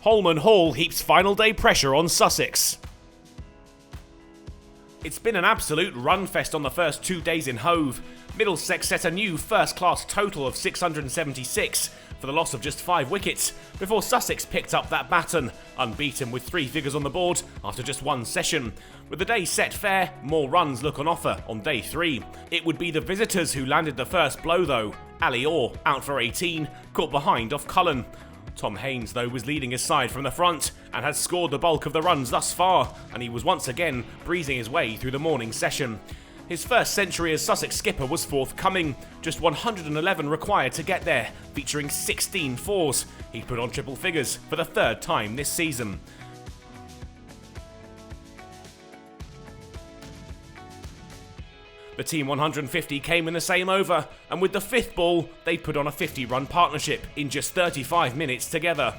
Hollman Hall heaps final day pressure on Sussex. It's been an absolute run fest on the first 2 days in Hove. Middlesex set a new first-class total of 676 for the loss of just 5 wickets, before Sussex picked up that baton, unbeaten with 3 figures on the board after just one session. With the day set fair, more runs look on offer on day 3. It would be the visitors who landed the first blow though. Ali Orr, out for 18, caught behind off Cullen. Tom Haynes, though, was leading his side from the front and had scored the bulk of the runs thus far, and he was once again breezing his way through the morning session. His first century as Sussex skipper was forthcoming, just 111 required to get there, featuring 16 fours. He put on triple figures for the 3rd time this season. The team 150 came in the same over, and with the 5th ball, they put on a 50-run partnership in just 35 minutes together.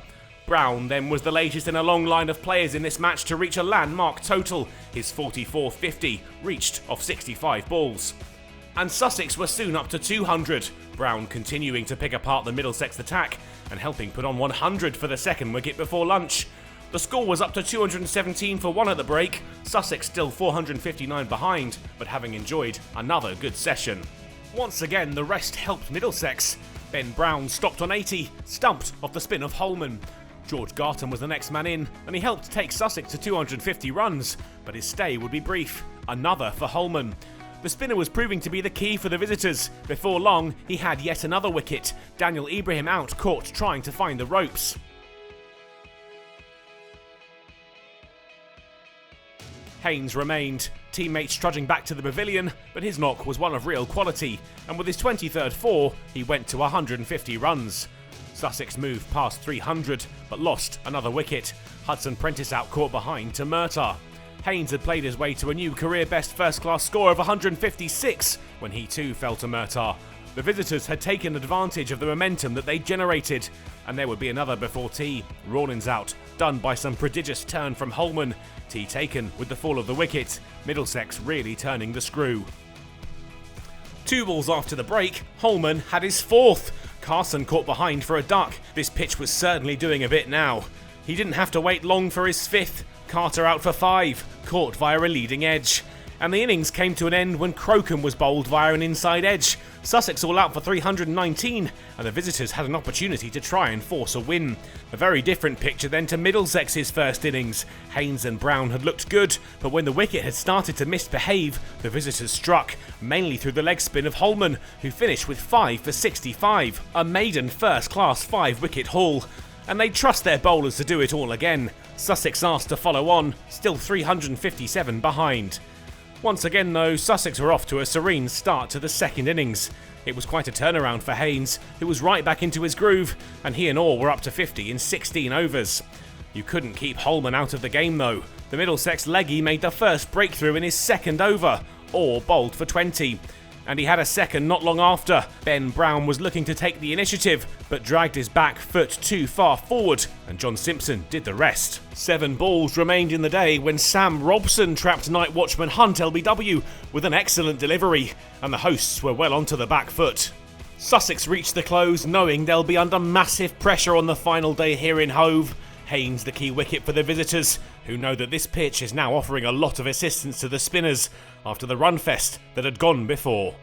Brown then was the latest in a long line of players in this match to reach a landmark total, his 44th 50, reached off 65 balls. And Sussex were soon up to 200, Brown continuing to pick apart the Middlesex attack and helping put on 100 for the 2nd wicket before lunch. The score was up to 217 for 1 at the break, Sussex still 459 behind, but having enjoyed another good session. Once again, the rest helped Middlesex. Ben Brown stopped on 80, stumped off the spin of Hollman. George Garton was the next man in, and he helped take Sussex to 250 runs, but his stay would be brief. Another for Hollman. The spinner was proving to be the key for the visitors. Before long, he had yet another wicket. Daniel Ibrahim out, caught trying to find the ropes. Haynes remained, teammates trudging back to the pavilion, but his knock was one of real quality, and with his 23rd 4, he went to 150 runs. Sussex moved past 300, but lost another wicket. Hudson Prentice out caught behind to Murtagh. Haynes had played his way to a new career-best first-class score of 156 when he too fell to Murtagh. The visitors had taken advantage of the momentum that they generated, and there would be another before tea. Rawlins out, done by some prodigious turn from Hollman. Tea taken with the fall of the wicket, Middlesex really turning the screw. 2 balls after the break, Hollman had his 4th. Carson caught behind for a duck. This pitch was certainly doing a bit now. He didn't have to wait long for his 5th. Carter out for 5, caught via a leading edge. And the innings came to an end when Crocombe was bowled via an inside edge. Sussex all out for 319, and the visitors had an opportunity to try and force a win. A very different picture then to Middlesex's first innings. Haynes and Brown had looked good, but when the wicket had started to misbehave, the visitors struck, mainly through the leg spin of Hollman, who finished with 5 for 65, a maiden first-class 5-wicket haul. And they trust their bowlers to do it all again. Sussex asked to follow on, still 357 behind. Once again though, Sussex were off to a serene start to the 2nd innings. It was quite a turnaround for Haynes, who was right back into his groove, and he and Orr were up to 50 in 16 overs. You couldn't keep Hollman out of the game though. The Middlesex leggy made the first breakthrough in his 2nd over. Orr bowled for 20. And he had a second not long after. Ben Brown was looking to take the initiative, but dragged his back foot too far forward, and John Simpson did the rest. 7 balls remained in the day when Sam Robson trapped night watchman Hunt LBW with an excellent delivery, and the hosts were well onto the back foot. Sussex reached the close knowing they'll be under massive pressure on the final day here in Hove. Haynes the key wicket for the visitors, who know that this pitch is now offering a lot of assistance to the spinners after the run fest that had gone before.